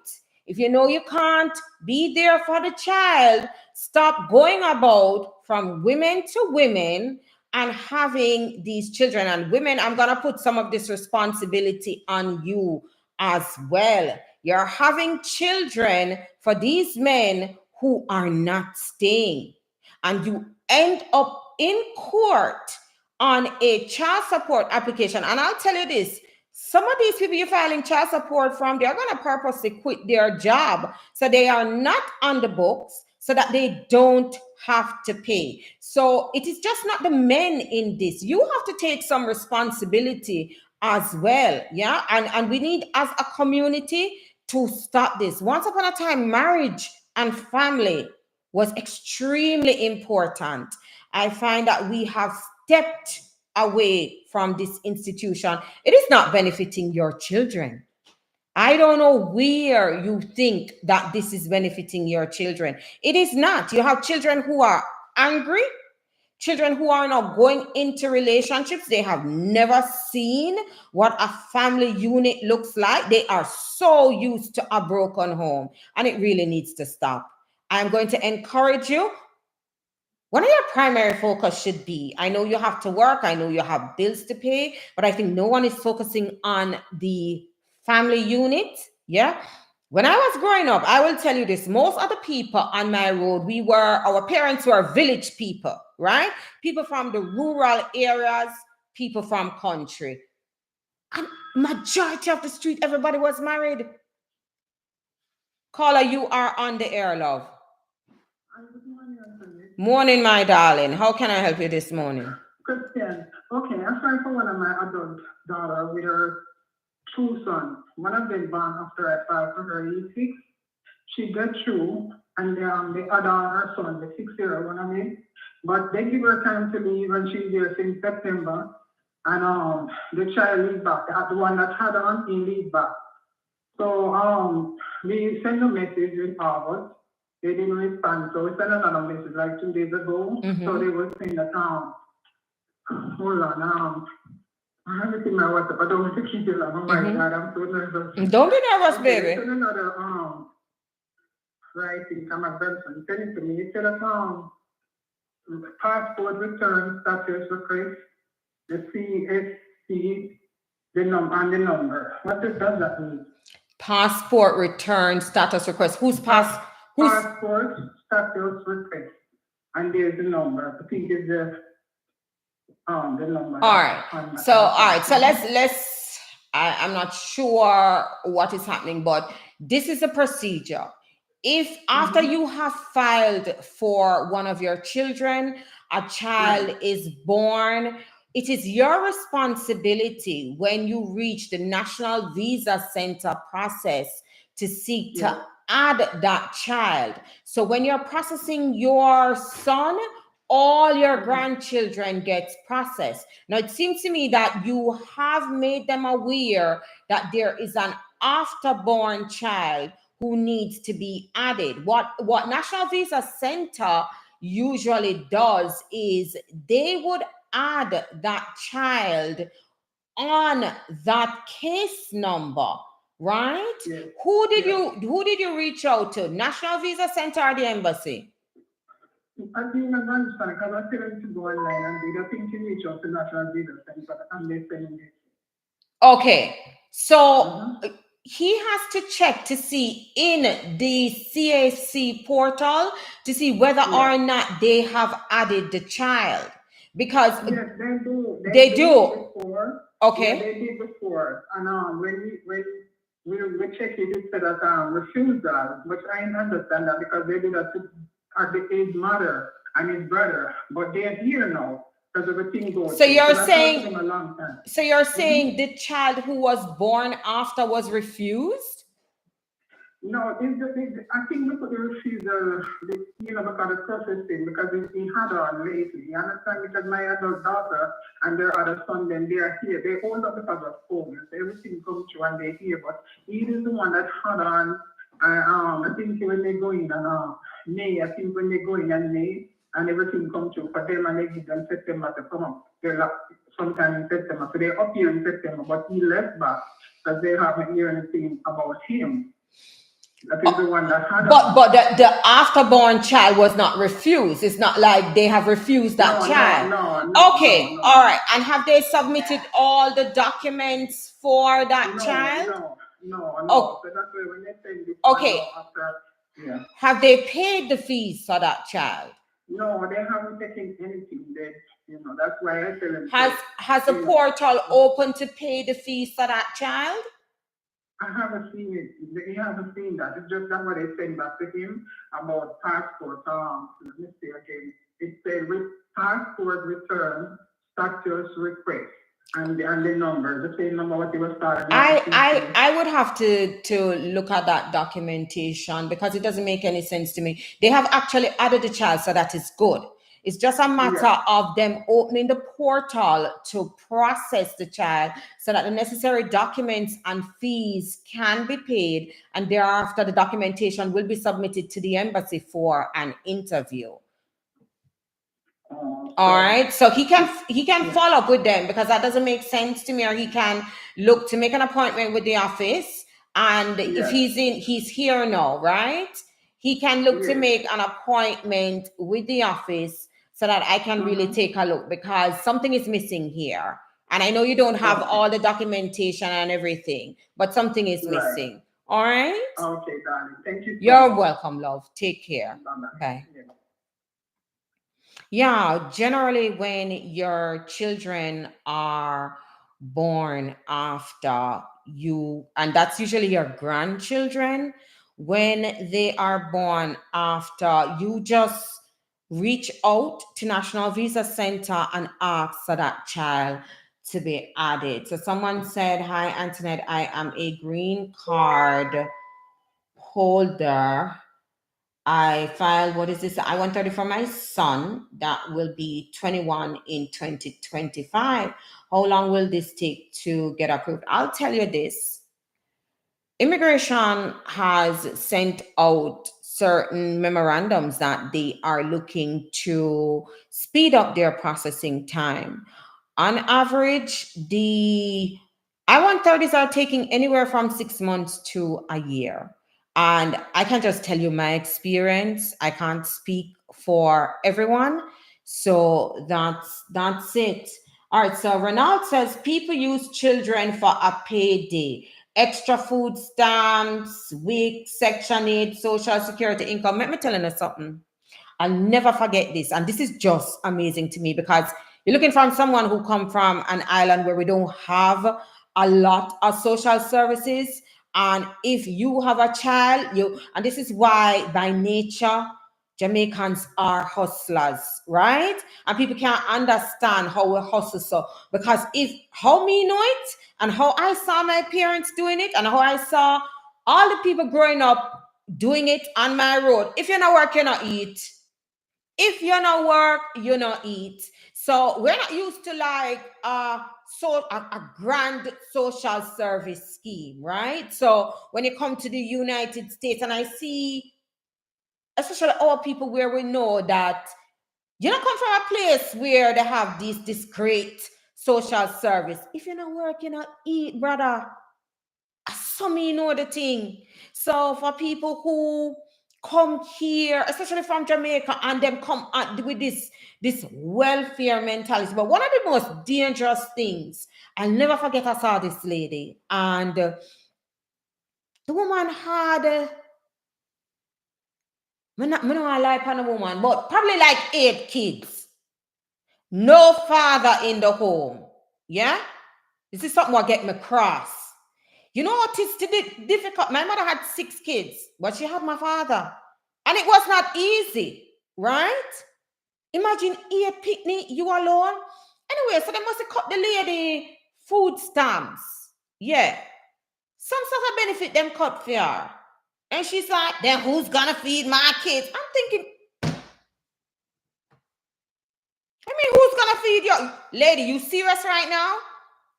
If you know you can't be there for the child, stop going about from women to women and having these children. And women, I'm going to put some of this responsibility on you as well. You're having children for these men who are not staying, and you end up in court on a child support application. And I'll tell you this, Some of these people you're filing child support from, they're going to purposely quit their job so they are not on the books so that they don't have to pay. So it is just not the men in this. You have to take some responsibility as well. Yeah. And we need as a community to stop this. Once upon a time, marriage and family was extremely important. I find that we have stepped away from this institution. It is not benefiting your children. I don't know where you think that this is benefiting your children. It is not. You have children who are angry, children who are not going into relationships. They have never seen what a family unit looks like. They are so used to a broken home, and it really needs to stop. I'm going to encourage you. One of your primary focus should be, I know you have to work, I know you have bills to pay, but I think no one is focusing on the family unit. Yeah. When I was growing up, I will tell you this, most of the people on my road, our parents were village people, right? People from the rural areas, people from country. And majority of the street, everybody was married. Caller, you are on the air, love. Morning, my darling. How can I help you this morning? Christian. Okay, I'm trying for one of my adult daughter with her two sons. One of them born after I filed for her E6. She got through, and the other her son, the 6-year-old one, I mean. But they give her time to leave, and she's there since September. And the child leaves back. The one that had on, he leaves back. So we sent a message in August. They didn't respond, so we sent another message like 2 days ago. Mm-hmm. So they were saying that hold on, I have it in my WhatsApp. I don't want to keep it long. Oh my God, I'm so nervous. Don't be nervous, okay, baby. Send another writing from my grandson. Send it to me. It said passport return status request, the CSC, the number. What does that mean? Passport return status request. Whose passport status request, and there's the number. I think it's the number. All right. So let's. I'm not sure what is happening, but this is a procedure. If after you have filed for one of your children, a child is born, it is your responsibility when you reach the National Visa Center process to seek to add that child. So when you're processing your son, all your grandchildren gets processed. Now, it seems to me that you have made them aware that there is an afterborn child who needs to be added. What National Visa Center usually does is they would add that child on that case number, right? Yes. Who did you reach out to? National Visa Center or the embassy? I think my grandson, because I tell him to go online and do the thing to reach out to National Visa Center, and they send it. Okay, so he has to check to see in the CAC portal to see whether or not they have added the child, because yes, they do. They do. Before. Okay. Yeah, they did before, and when we check it said that refusal, which I understand that because they did that to his mother and his brother, but they're here now because everything goes. So you're saying, a long time. So you're saying the child who was born after was refused? No, I think we put the refusal, because the processing, because he had on lately. You understand? Because my adult daughter and their other son, then they are here. They hold up because of phone. So everything comes through and they're here. But he is the one that had on, I think when they go in May, when they go in May, and everything comes through for them and they give them September to come up. They're sometime in September. So they're up here in September, but he left back because they haven't heard anything about him. That is the one that had but the afterborn child was not refused. It's not like they have refused that child. No. Okay, all right. And have they submitted all the documents for that child? No. Oh. So that's why when they send this okay. After, Have they paid the fees for that child? No, they haven't taken anything. That's why I tell him. Has a portal open to pay the fees for that child? I haven't seen it. He hasn't seen that. It's just that what they sent back to him about passport. Let me see again. It said with passport return status request and the number, the same number what they were starting. I would have to look at that documentation because it doesn't make any sense to me. They have actually added the child, so that is good. It's just a matter of them opening the portal to process the child so that the necessary documents and fees can be paid, and thereafter the documentation will be submitted to the embassy for an interview. All right, so he can follow up with them because that doesn't make sense to me. Or he can look to make an appointment with the office, and if he's here now, right? He can look to make an appointment with the office so that I can really take a look because something is missing here. And I know you don't have all the documentation and everything, but something is missing. All right? Okay, darling. Thank you. You're welcome, love. Take care. Bye. Yeah, generally when your children are born after you, and that's usually your grandchildren, when they are born after, you just reach out to National Visa Center and ask for that child to be added. So someone said, hi, Antoinette, I am a green card holder. I filed, what is this? I-130 for my son that will be 21 in 2025. How long will this take to get approved? I'll tell you this. Immigration has sent out certain memorandums that they are looking to speed up their processing time. On average, the I-130s are taking anywhere from 6 months to a year. And I can just tell you my experience. I can't speak for everyone. So that's it. All right. So Ronald says people use children for a payday. Extra food stamps, WIC, Section 8, Social Security income. Let me tell you something. I'll never forget this. And this is just amazing to me because you're looking from someone who come from an island where we don't have a lot of social services. And if you have a child, and this is why by nature, Jamaicans are hustlers, right? And people can't understand how we hustle. So, because how me know it and how I saw my parents doing it and how I saw all the people growing up doing it on my road. If you're not work, you're not eat. If you're not work, you not eat. So we're not used to like a grand social service scheme, right? So when you come to the United States and I see, especially our people where we know that you don't come from a place where they have this great social service. If you're not work, you not eat, brother. Some you know the thing. So for people who come here, especially from Jamaica, and them come with this welfare mentality. But one of the most dangerous things, I'll never forget, I saw this lady, and the woman had, I don't like on a woman, but probably like 8 kids. No father in the home. Yeah? This is something that get me cross. You know what is difficult? My mother had 6 kids, but she had my father. And it was not easy, right? Imagine 8 picnic, you alone. Anyway, so they must have cut the lady food stamps. Yeah. Some sort of benefit them cut for her. And she's like, then who's gonna feed my kids? I'm thinking, who's gonna feed your lady? You serious right now?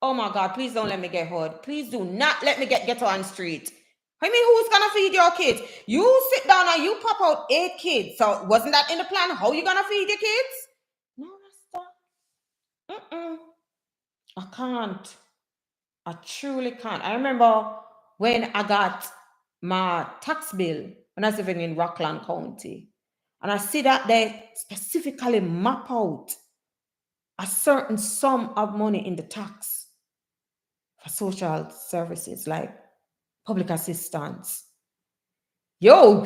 Oh my God, please don't let me get hurt. Please do not let me get on street. Who's gonna feed your kids? You sit down and you pop out 8 kids. So wasn't that in the plan? How you gonna feed your kids? No, that's not. I can't. I truly can't. I remember when I got my tax bill when I was living in Rockland County. And I see that they specifically map out a certain sum of money in the tax for social services like public assistance. Yo,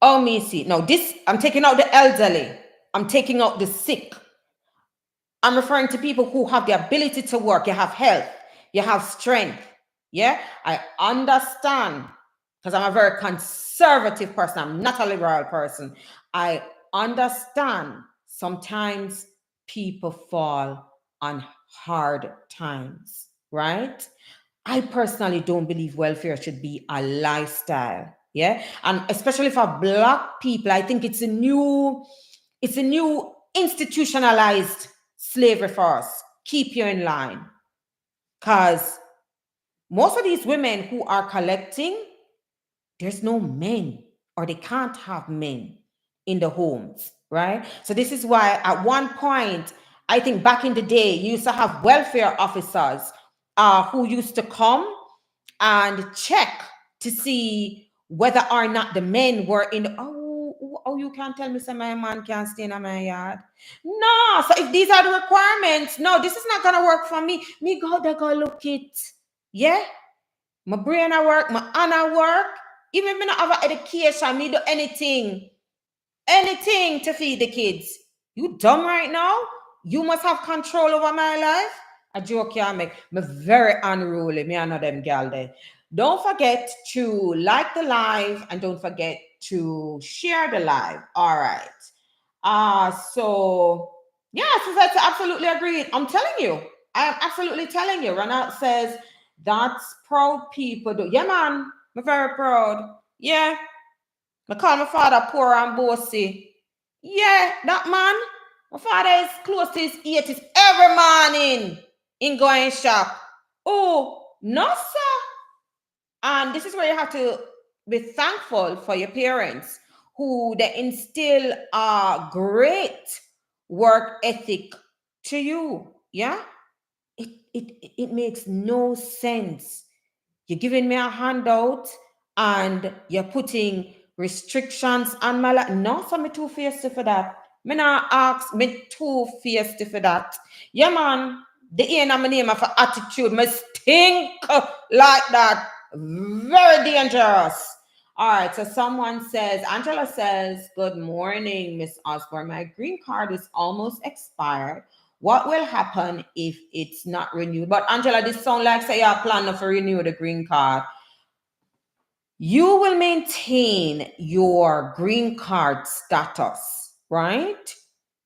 Oh, me see. No, this, I'm taking out the elderly. I'm taking out the sick. I'm referring to people who have the ability to work. You have health. You have strength. Yeah, I understand, because I'm a very conservative person. I'm not a liberal person. I understand sometimes people fall on hard times, right? I personally don't believe welfare should be a lifestyle. Yeah. And especially for Black people, I think it's a new institutionalized slavery for us. Keep you in line. Because most of these women who are collecting, there's no men, or they can't have men in the homes, right? So this is why at one point, I think back in the day, you used to have welfare officers who used to come and check to see whether or not the men were in the, oh, you can't tell me say my man can't stay in my yard. No, so if these are the requirements, no, this is not gonna work for me. Me go look it. Yeah? My brain at work, my hand at work. Even if I not have education, me do anything to feed the kids. You dumb right now? You must have control over my life. A joke you make me very unruly. Me and them gal there. Don't forget to like the live, and don't forget to share the live. All right. So yeah, so that's absolutely agreed. I'm telling you. I am absolutely telling you. Ranat says that's proud people do. Yeah, man. I'm very proud. Yeah. I call my father poor and bossy. Yeah, that man. My father is close to his 80s every morning in going shop. Oh, no, sir. And this is where you have to be thankful for your parents, who they instill a great work ethic to you. Yeah? It makes no sense. You're giving me a handout and you're putting restrictions on my life. No, so me too feisty for that. Me not ask, me too feisty for that. Yeah, man. The end of my name of attitude, me stink like that. Very dangerous. All right, so someone says, Angela says, good morning, Miss Osborne. My green card is almost expired. What will happen if it's not renewed? But Angela, this sound like say you plan to renew the green card. You will maintain your green card status, right?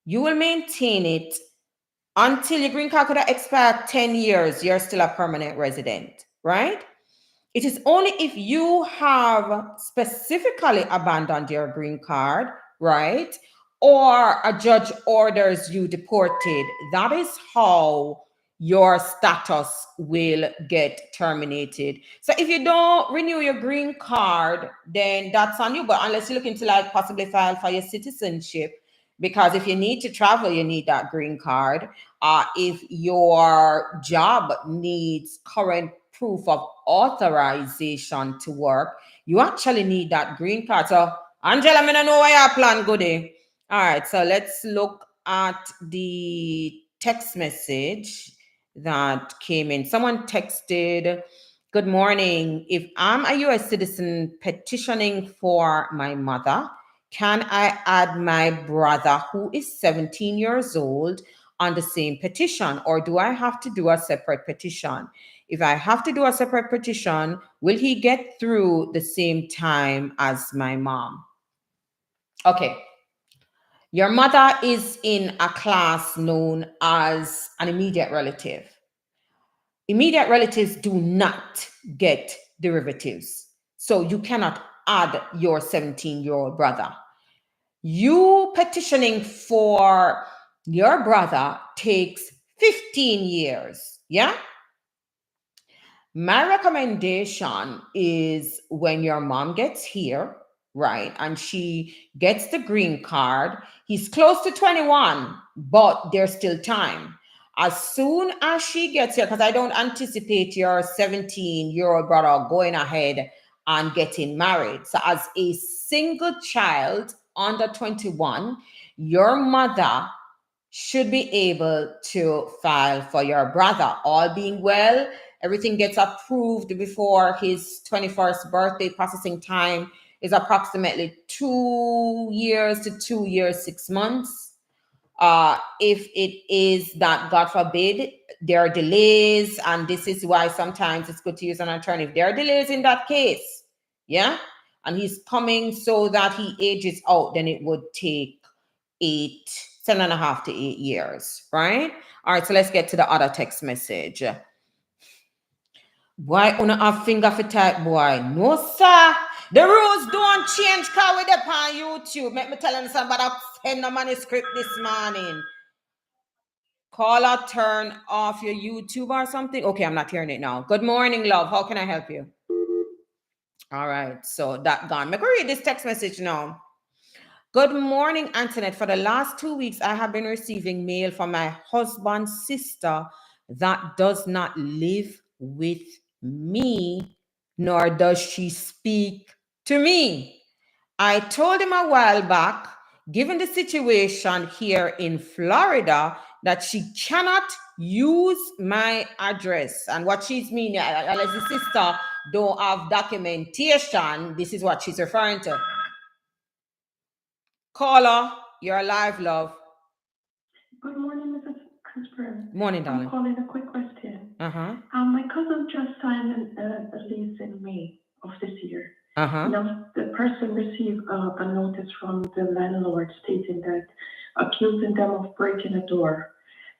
You will maintain it until your green card could have expired 10 years. You're still a permanent resident, right? It is only if you have specifically abandoned your green card, right? Or a judge orders you deported. That is how your status will get terminated. So if you don't renew your green card, then that's on you. But unless you're looking to like possibly file for your citizenship, because if you need to travel, you need that green card. If your job needs current proof of authorization to work, you actually need that green card. So, Angela, I don't know why your plan go there. All right, so let's look at the text message that came in. Someone texted, good morning. If I'm a U.S. citizen petitioning for my mother, can I add my brother who is 17 years old on the same petition, or do I have to do a separate petition? If I have to do a separate petition, will he get through the same time as my mom? Okay. Your mother is in a class known as an immediate relative. Immediate relatives do not get derivatives. So you cannot add your 17-year-old brother. You petitioning for your brother takes 15 years. Yeah? My recommendation is when your mom gets here, right, and she gets the green card, he's close to 21, but there's still time. As soon as she gets here, because I don't anticipate your 17-year-old brother going ahead and getting married. So as a single child under 21, your mother should be able to file for your brother. All being well, everything gets approved before his 21st birthday processing time. is approximately 2 years to 2 years, 6 months. If it is that, God forbid, there are delays, and this is why sometimes it's good to use an attorney. If there are delays in that case, yeah, and he's coming so that he ages out, then it would take 7.5 to 8 years, right? All right, so let's get to the other text message. Boy, una have finger for type, boy. No, sir. The rules don't change because we're up on YouTube. Make me tell you something about send a manuscript this morning. Caller, turn off your YouTube or something. Okay, I'm not hearing it now. Good morning, love. How can I help you? All right, so that gone. Make me read this text message now. Good morning, Antoinette. For the last 2 weeks, I have been receiving mail from my husband's sister that does not live with me, nor does she speak to me. I told him a while back, given the situation here in Florida, that she cannot use my address. And what she's meaning, unless the sister don't have documentation, this is what she's referring to. Caller, you're alive, love. Good morning, Mrs. Crisper. Morning, darling. I'm calling a quick question. Uh-huh. My cousin just signed a lease in May of this year. Uh-huh. Now, the person received a notice from the landlord stating that, accusing them of breaking a door,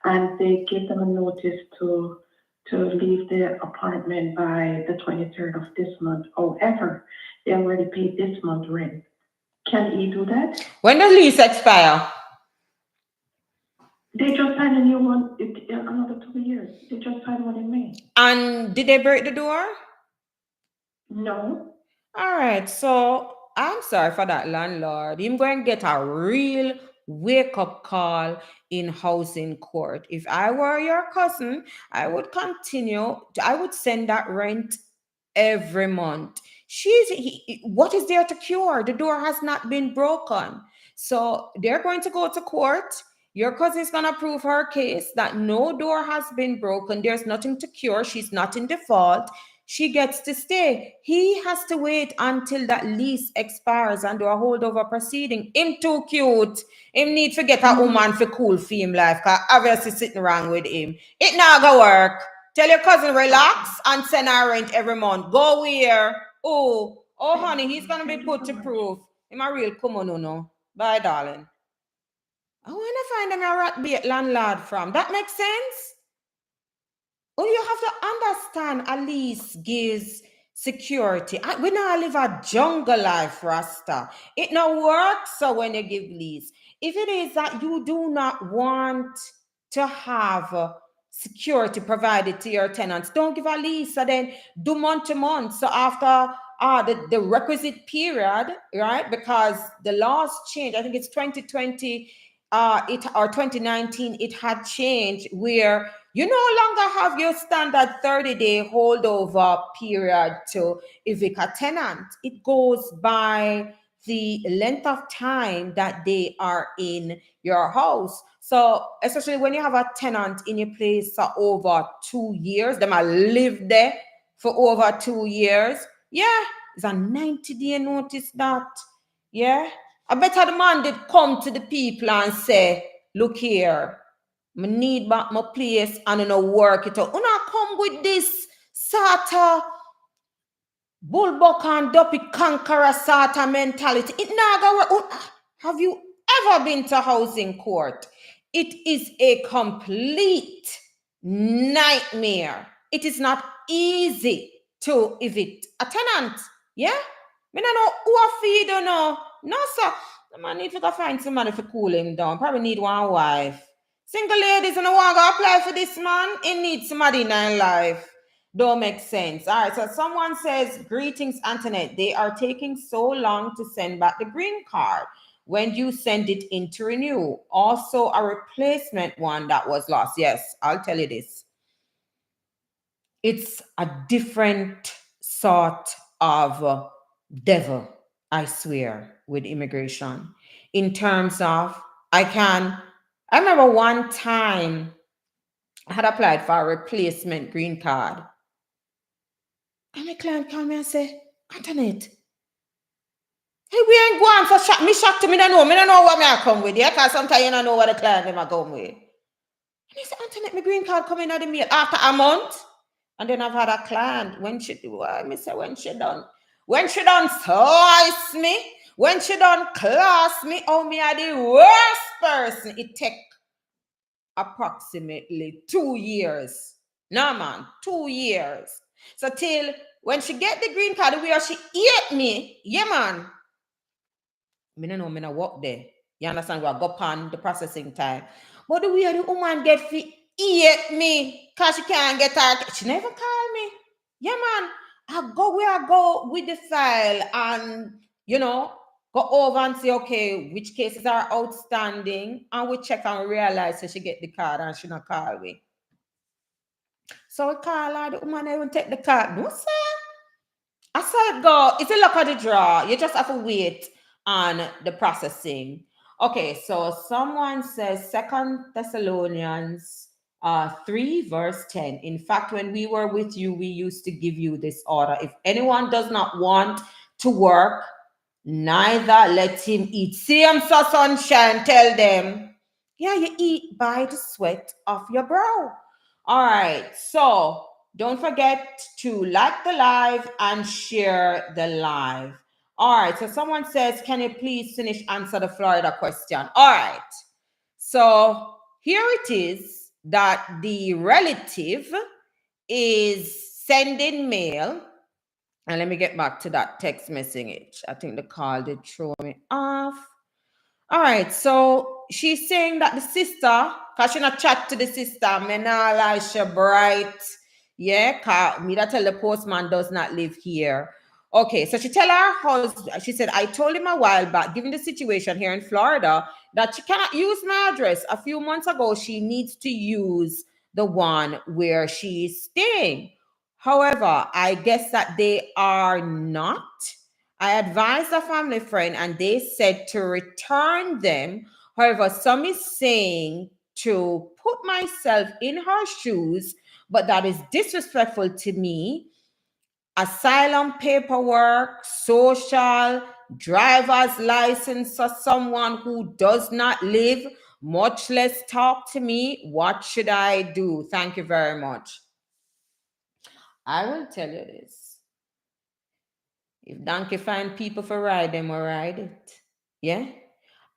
and they give them a notice to leave the apartment by the 23rd of this month. However, they already paid this month's rent. Can he do that? When does lease expire? They just signed a new one, another 2 years. They just signed one in May. And did they break the door? No. All right, so I'm sorry for that, landlord. I'm going to get a real wake-up call in housing court. If I were your cousin, I would send that rent every month. What is there to cure? The door has not been broken. So they're going to go to court. Your cousin is going to prove her case that no door has been broken. There's nothing to cure. She's not in default. She gets to stay. He has to wait until that lease expires and do a holdover proceeding. Him too cute. Him need to get a woman for cool for him life, because obviously sitting wrong with him. It not gonna work. Tell your cousin relax and send her rent every month. Go where? Oh, honey, he's gonna be put to proof. Him a real come on, no. Bye, darling. I wanna find him a rat bait landlord from. That makes sense? Oh, you have to understand, a lease gives security. We now live a jungle life, Rasta. It now works so when you give lease. If it is that you do not want to have security provided to your tenants, don't give a lease. So then do month to month. So after the requisite period, right? Because the laws change. I think it's 2020 or 2019, it had changed where you no longer have your standard 30-day holdover period to evict a tenant. It goes by the length of time that they are in your house. So especially when you have a tenant in your place for over 2 years, they might live there for over 2 years. Yeah, it's a 90-day notice that. Yeah. I better the man did come to the people and say, look here, I need back my place and I no work it out. You not come with this sort of bullbuck and duppy conqueror sort of mentality. It not gonna work. Have you ever been to housing court? It is a complete nightmare. It is not easy to evict a tenant. Yeah? Me no know who a feed or no. No, sir. The man need to go find somebody to cool him down. Probably need one wife. Single ladies and want to apply for this man. He needs somebody in their life. Don't make sense. All right, so someone says, greetings, Antoinette. They are taking so long to send back the green card when you send it in to renew. Also, a replacement one that was lost. Yes, I'll tell you this. It's a different sort of devil, I swear, with immigration. In terms of, I remember one time I had applied for a replacement green card. And my client called me and said, Antoinette, Hey, we ain't going for shock. Me shocked to me, don't know. Me don't know what me I come with, yeah? Because sometimes you don't know what the client them are come with. And he said, Antoinette, my green card coming out of the mail after a month. And then I've had a client, when she do, me say, when she done slice me, when she done class me, oh, me are the worst person. It take approximately 2 years. No, man, 2 years. So till when she get the green card, the way she ate me, yeah, man. Me no know, me no work there. You understand? We go on the processing time. But the way the woman get fi eat me, cause she can't get her. She never call me. Yeah, man. I go where I go with the file and go over and say, okay, which cases are outstanding, and we check and realize that she get the card and she not call me. So we call her, the woman even take the card. No, sir. I said, go, it's a luck of the draw. You just have to wait on the processing. Okay, so someone says 2 Thessalonians 3 verse 10. In fact, when we were with you, we used to give you this order. If anyone does not want to work, neither let him eat. See him, so sunshine, tell them. Yeah, you eat by the sweat of your brow. All right, so don't forget to like the live and share the live. All right, so someone says, can you please finish answer the Florida question? All right, so here it is that the relative is sending mail. And let me get back to that text message. I think the call did throw me off. All right, so she's saying that the sister, because she not chat to the sister, me nah lie, she bright. Yeah, cause me that tell the postman does not live here. Okay, so she tell her husband, she said, I told him a while back, given the situation here in Florida, that she cannot use my address. A few months ago, she needs to use the one where she's staying. However, I guess that they are not. I advised a family friend and they said to return them. However, some is saying to put myself in her shoes, but that is disrespectful to me. Asylum paperwork, social, driver's license for someone who does not live, much less talk to me. What should I do? Thank you very much. I will tell you this. If donkey find people for ride them or ride it. Yeah?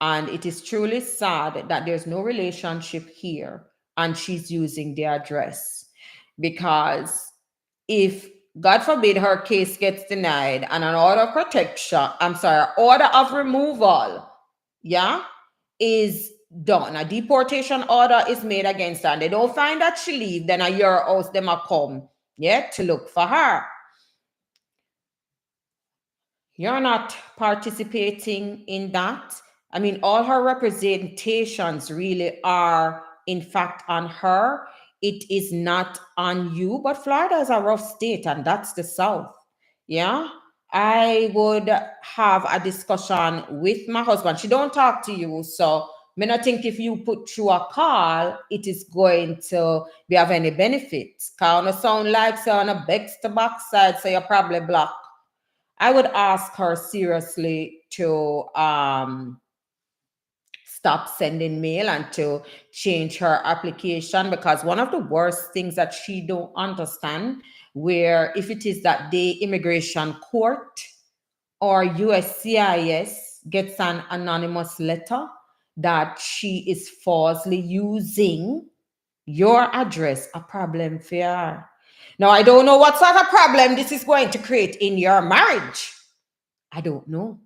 And it is truly sad that there's no relationship here and she's using the address. Because if, God forbid, her case gets denied and an order of protection, order of removal, yeah, is done. A deportation order is made against her and they don't find that she leave, then a year house them a come, yeah, to look for her. You're not participating in that. I mean, all her representations really are, in fact, on her. It is not on you, but Florida is a rough state, and that's the South. Yeah. I would have a discussion with my husband. She don't talk to you, so I not think if you put through a call, it is going to be of any benefit. Cause on a sound like so on a bex to backside, so you're probably blocked. I would ask her seriously to stop sending mail and to change her application, because one of the worst things that she don't understand, where if it is that the immigration court or USCIS gets an anonymous letter that she is falsely using your address, a problem for her. Now, I don't know what sort of problem this is going to create in your marriage. I don't know.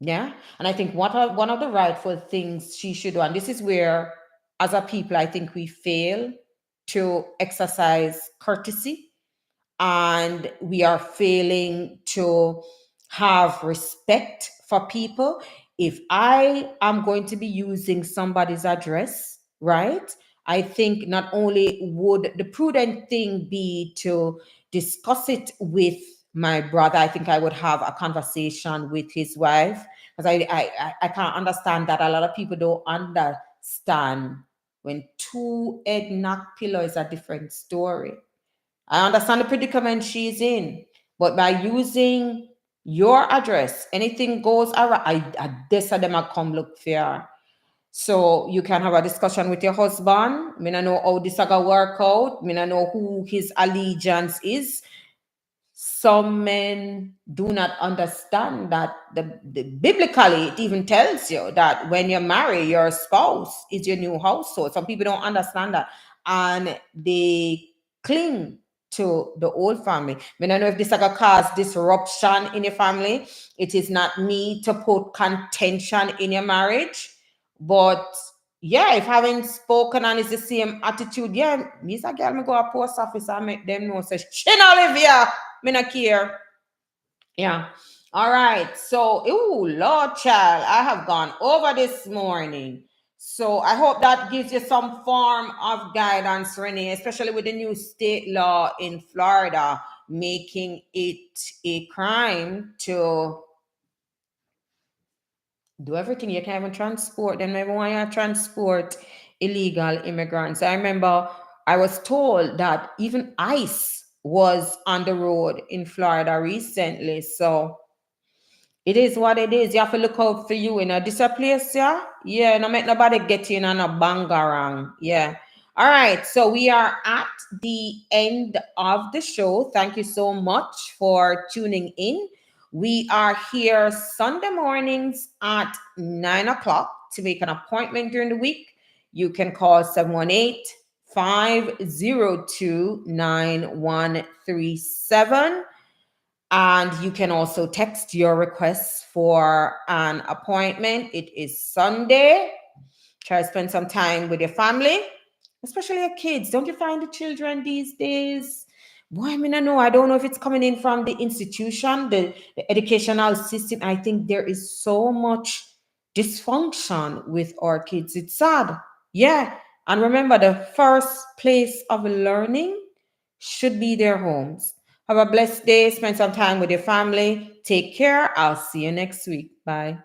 Yeah. And I think one of the rightful things she should do, and this is where, as a people, I think we fail to exercise courtesy and we are failing to have respect for people. If I am going to be using somebody's address, right? I think not only would the prudent thing be to discuss it with my brother, I think I would have a conversation with his wife, because I can't understand that a lot of people don't understand when two egg knock pillow is a different story. I understand the predicament she's in, but by using your address. Anything goes around, I this of them a come look fair. So you can have a discussion with your husband. Me not know how this a go work out. Me not know who his allegiance is. Some men do not understand that the biblically it even tells you that when you marry, your spouse is your new household. Some people don't understand that, and they cling to the old family. I don't know if this is going to cause disruption in your family. It is not me to put contention in your marriage, but yeah, if having spoken and it's the same attitude, yeah, me's a girl me go a post office and make them know say, Chin Olivia, me not care. Yeah. All right. So, ooh, Lord child, I have gone over this morning. So I hope that gives you some form of guidance, Renee, especially with the new state law in Florida, making it a crime to do everything. You can't even transport them. Maybe why you transport illegal immigrants. I remember I was told that even ICE was on the road in Florida recently. So it is what it is. You have to look out for you in this a place, yeah? Yeah, no make nobody get in on a bangarang. Yeah. All right. So we are at the end of the show. Thank you so much for tuning in. We are here Sunday mornings at 9 o'clock to make an appointment during the week. You can call 718-502-9137. And you can also text your requests for an appointment. It is Sunday. Try to spend some time with your family, especially your kids. Don't you find the children these days? Boy, I mean, I don't know if it's coming in from the institution, the educational system. I think there is so much dysfunction with our kids. It's sad. Yeah. And remember, the first place of learning should be their homes. Have a blessed day. Spend some time with your family. Take care. I'll see you next week. Bye.